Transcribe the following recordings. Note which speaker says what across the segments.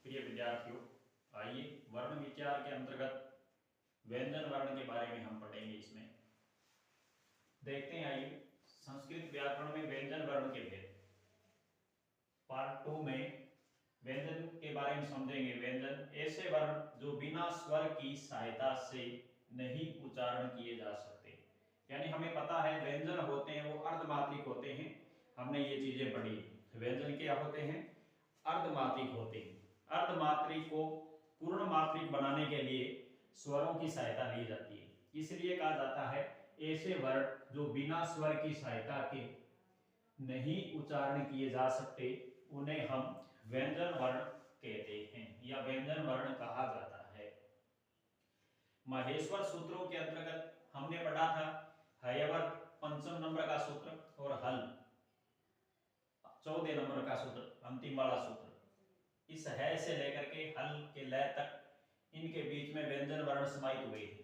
Speaker 1: प्रिय विद्यार्थियों, आइए वर्ण विचार के अंतर्गत व्यंजन वर्ण के बारे में हम पढ़ेंगे। इसमें देखते हैं, आइए संस्कृत व्याकरण में व्यंजन वर्ण के भेद पार्ट 2 में व्यंजन के बारे में समझेंगे। व्यंजन ऐसे वर्ण जो बिना स्वर की सहायता से नहीं उच्चारण किए जा सकते, यानी हमें पता है व्यंजन होते हैं वो अर्धमात्रिक होते हैं। हमने ये चीजें पढ़ी। व्यंजन क्या होते हैं? अर्धमात्रिक होते हैं। अर्धमात्रिक को पूर्ण मात्रिक बनाने के लिए स्वरों की सहायता ली जाती है, इसलिए कहा जाता है ऐसे वर्ण जो बिना स्वर की सहायता के नहीं उच्चारण किए जा सकते उन्हें हम व्यंजन वर्ण कहते हैं या व्यंजन वर्ण कहा जाता है। माहेश्वर सूत्रों के अंतर्गत हमने पढ़ा था हयवर्त पंचम नंबर का सूत्र और हल 14 नंबर का सूत्र, अंतिम वाला सूत्र। इस है से लेकर के हल के लय तक इनके बीच में व्यंजन वर्ण समाहित हुए हैं।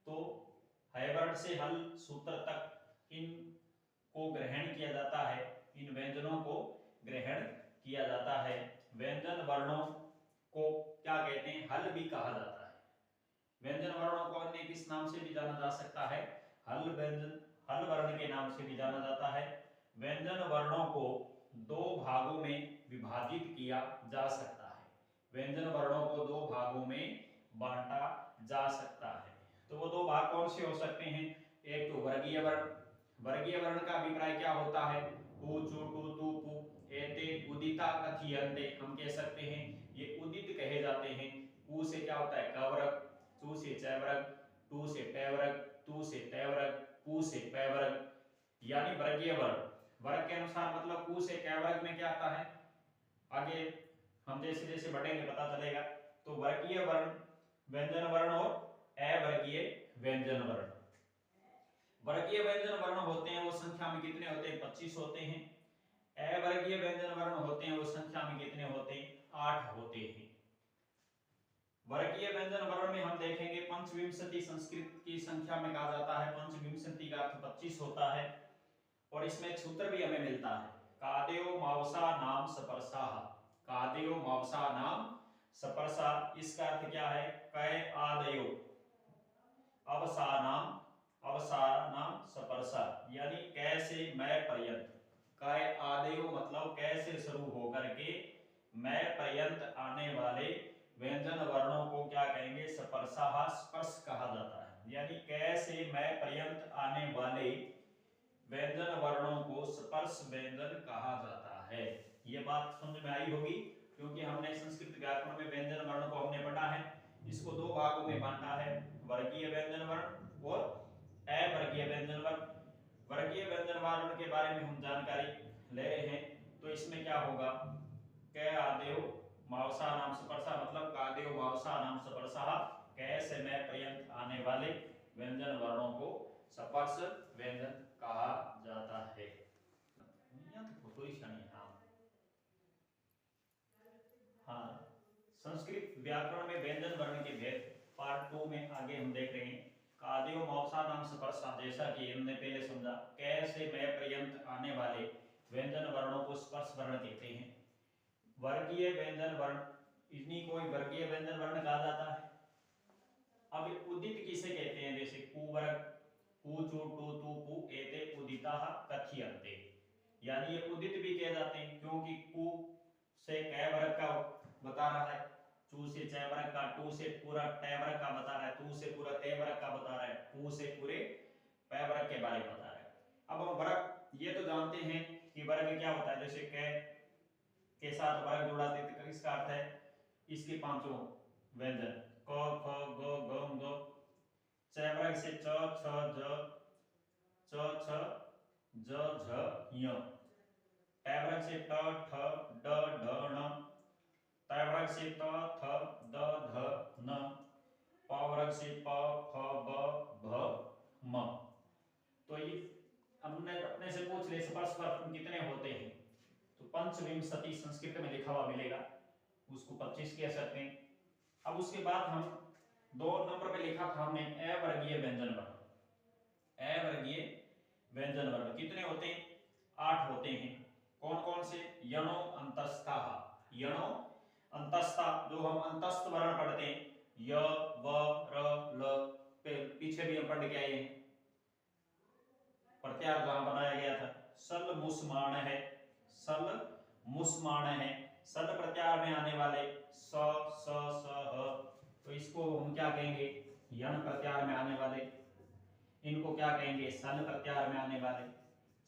Speaker 1: तो हयवर्ण से हल सूत्र तक इन को ग्रहण किया जाता है, इन व्यंजनों को ग्रहण किया जाता है। व्यंजन वर्णों को क्या कहते हैं? हल भी कहा जाता है। व्यंजन वर्णों को अन्य किस नाम से भी जाना जा सकता है? हल व्यंजन, हल वर्ण के नाम से भी जाना जाता है। व्यंजन वर्णों को दो भागों में विभाजित किया जा सकता है। व्यंजन वर्णों को दो भागों में बांटा जा सकता है। तो वो दो भाग कौन से हो सकते हैं? एक तो वर्गीय वर्ण। वर्गीय वर्ण का अभिप्राय क्या होता है? उ चु टु तु पु एते उदिता कथयन्ते। हम कह सकते हैं ये उदित कहे जाते हैं। उ से क्या होता है? क वर्ग, चु से च वर्ग, टू से ट वर्ग, तू से ट वर्ग, पू से प वर्ग, यानी वर्गीय वर्ण। वर्ग के अनुसार मतलब कु से क वर्ग में क्या आता है? आगे हम जैसे जैसे बढ़ेंगे पता चलेगा। तो वर्गीय वर्ण व्यंजन वर्ण और अवर्गीय व्यंजन वर्ण। वर्गीय व्यंजन वर्ण होते हैं वो संख्या में कितने होते हैं? 25 होते हैं। अवर्गीय व्यंजन वर्ण होते हैं वो संख्या में कितने होते हैं? 8 होते हैं। वर्गीय व्यंजन वर्ण में हम देखेंगे पंचविंशति संस्कृत की संख्या में कहा जाता है। पंचविंशति का अर्थ 25 होता है। और इसमें एक सूत्र भी हमें मिलता है, कादेयो मावसा नाम सपर्शा। कादेयो मावसा नाम सपर्शा, इसका अर्थ क्या है? कै आदयो अवसानाम अवसानाम सपर्शा, यानी कै से मैं पर्यंत। कै आदयो मतलब कै से शुरू होकर के मैं पर्यंत आने वाले व्यंजन वर्णों को क्या कहेंगे? सपर्शा, स्पर्श कहा जाता है। यानी कै से मैं पर्यंत आने वाले व्यंजन वर्णों को स्पर्श व्यंजन कहा जाता है। ये बात समझ में आई होगी, क्योंकि हमने संस्कृत व्याकरण में व्यंजन वर्ण को हमने पढ़ा है। इसको दो भागों में बांटा है, वर्गीय व्यंजन वर्ण और अवर्गीय व्यंजन वर्ण। वर्गीय व्यंजन वर्ण के बारे में हम जानकारी ले रहे हैं। तो इसमें क्या होगा? कै आदेव मावसा नाम स्पर्शा, मतलब कादेव मावसा नाम स्पर्शा, कै से मैं पर्यंत आने वाले व्यंजन वर्णों को स्पर्श व्यंजन कहा जाता है। हाँ, संस्कृत व्याकरण में व्यंजन वर्ण के भेद पार्ट 2 में आगे हम देख रहे हैं। कादेव मावसा नाम स्पर्शा, जैसा कि हमने पहले समझा, कै से मैं पर्यंत आने वाले व्यंजन वर्णों को स्पर्श वर्ण कहते हैं। वर्गीय व्यंजन वर्ण, इन्हीं को वर्गीय व्यंजन वर्ण कहा जाता है। अब उदित किसे कहते हैं? जैसे कुवर्ग, कु चु टु तु पु एते उदिताः कथयन्ते, यानी ये उदित भी कहे जाते हैं, क्योंकि कु से कै वर्ग का बता रहा है, चू से च वर्ग का, टू से पूरा ट वर्ग का बता रहा है, तू से पूरा ते वर्ग का बता रहा है, पू से पूरे प वर्ग के बारे में बता रहा है। अब हम वर्ग ये तो जानते हैं कि वर्ग क्या होता है। जैसे कै के साथ वर्ग जोड़ा तो इसका अर्थ है इसके पांचों व्यंजन क ख ग घ ङ, च वर्ग से च छ ज, च छ ज झ ञ, ट वर्ग से ट ठ ड ढ ण, त वर्ग से त थ द ध न, प वर्ग से प फ ब भ म। तो ये हमने अपने से पूछ ले स्पर्श वर्ग कितने होते हैं? तो पंचविंशति संस्कृत में लिखा हुआ मिलेगा, उसको 25 कह सकते हैं। अब उसके बाद हम 2 नंबर पे लिखा था हमने अवर्गीय व्यंजन वर्ण। अवर्गीय व्यंजन वर्ण कितने होते हैं? 8 होते हैं। कौन कौन से? यणो अंतस्थाः, यणो अंतस्था, जो हम अंतस्थ वर्ण पढ़ते हैं, य व र ल, पीछे भी हम पढ़ के आए हैं, प्रत्यार वहां बनाया गया था। सल मुसमाण है, सल मुसमाण है, सल प्रत्यार में आने वाले स स स ह, तो इसको हम क्या कहेंगे, यण प्रत्यार में आने वाले, इनको क्या कहेंगे, सल प्रत्यार में आने वाले।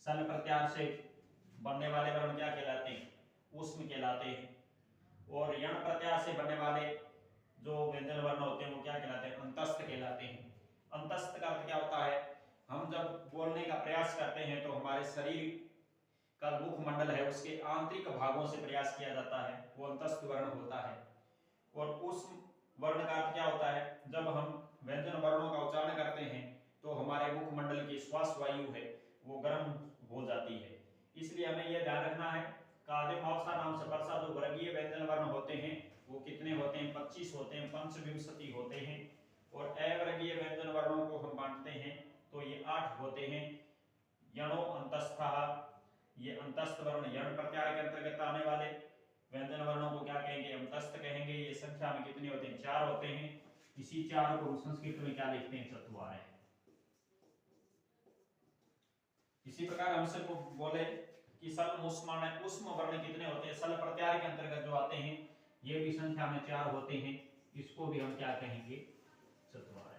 Speaker 1: सल प्रत्यार से बनने वाले वर्ण क्या कहलाते हैं, ऊष्म कहलाते हैं। और यण प्रत्यार से बनने वाले जो व्यंजन वर्ण होते हैं वो क्या कहलाते हैं, अंतस्थ कहलाते हैं। अंतस्थ का अर्थ क्या होता है, हम जब बोलने का प्रयास करते हैं तो हमारे शरीर का मुखमंडल है उसके आंतरिक भागों से प्रयास किया जाता है, वो अंतस्थ वर्ण होता है। और उस वर्ण का अर्थ क्या होता है, जब हम व्यंजन वर्णों का उच्चारण करते हैं तो हमारे मुखमंडल की श्वास वायु है वो गर्म हो जाती है। इसलिए हमें यह ध्यान रखना है, काद्यमावसा नाम से परसा जो वर्गीय व्यंजन वर्ण होते हैं वो कितने होते हैं, 25 होते हैं, पंचविंशति होते हैं। और अवर्गीय व्यंजन वर्णों को हम बांटते हैं तो ये 8 होते हैं। यणो अंतस्थः, ये अंतस्थ वर्ण यण प्रत्यार के अंतर्गत आने वाले व्यंजन वर्णों को क्या कहेंगे, अंतस्थ कहेंगे। ये संख्या में कितने होते हैं, 4 होते हैं। इसी 4 को संस्कृत में क्या लिखते हैं, चतुर्वार। इसी प्रकार हमसे बोले कि सल मुस्मान उष्म वर्ण कितने होते हैं, सल प्रत्यार के अंतर्गत जो आते हैं ये भी संख्या में 4 होते हैं, इसको भी हम क्या कहेंगे, चतुर्वार।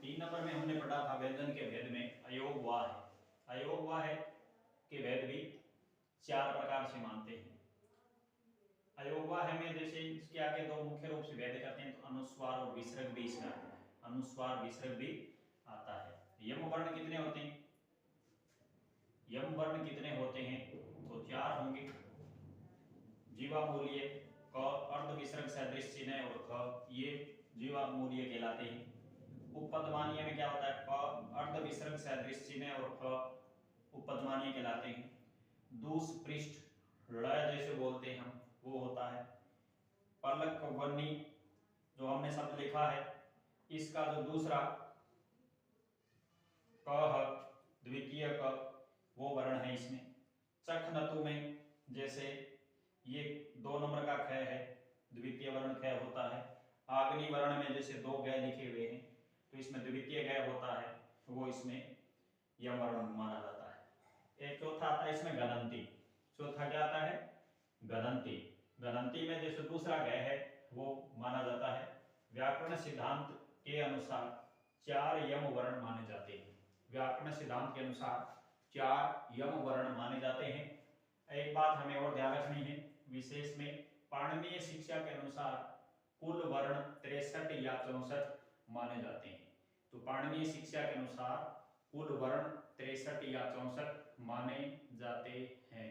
Speaker 1: 3 नंबर में हमने पढ़ा था व्यंजन के भेद में अयोग वा है। अयोग वा है के भेद भी 4 प्रकार से मानते हैं। अयोग वा है में जैसे इसके आगे 2 मुख्य रूप से भेद करते हैं, तो अनुस्वार और विसर्ग भी इसमें आता है, अनुस्वार विसर्ग भी आता है। यम वर्ण कितने होते हैं, यम वर्ण कितने होते हैं, तो 4 होंगे। जीवा मूल्य क, अर्ध विसर्ग सदृश चिन्ह और ख, ये जीवा मूल्य कहलाते हैं। उपपदमानीय में क्या होता है, प अर्ध विसर्ग सदृश चिन्ह और ख उपपदमानीय कहलाते हैं। दूस पृष्ठ ल जैसे बोलते हैं हम, वो होता है। पलक वन्नी जो हमने शब्द लिखा है, इसका जो दूसरा क द्वितीय क वो वर्ण है इसमें। चख नतु में जैसे ये 2 नंबर का ख है, द्वितीय वर्ण ख होता है। आग्नि वर्ण में जैसे 2 ग लिखे हुए हैं तो इसमें द्वितीय ग होता है, वो इसमें यम वर्ण माना जाता है। एक चौथा आता है इसमें गणंती। चौथा क्या आता है, गणंती। गणंती में जैसे दूसरा ग है वो माना जाता है। व्याकरण सिद्धांत के अनुसार 4 यम वर्ण माने जाते हैं। व्याकरण सिद्धांत के अनुसार 4 यम वर्ण माने जाते हैं। एक बात हमें और ध्यान रखनी है, विशेष में पाणिनीय शिक्षा के अनुसार कुल वर्ण 63 या 64 माने जाते हैं। तो पाणिनीय शिक्षा के अनुसार कुल वर्ण 63 या 64 माने जाते हैं।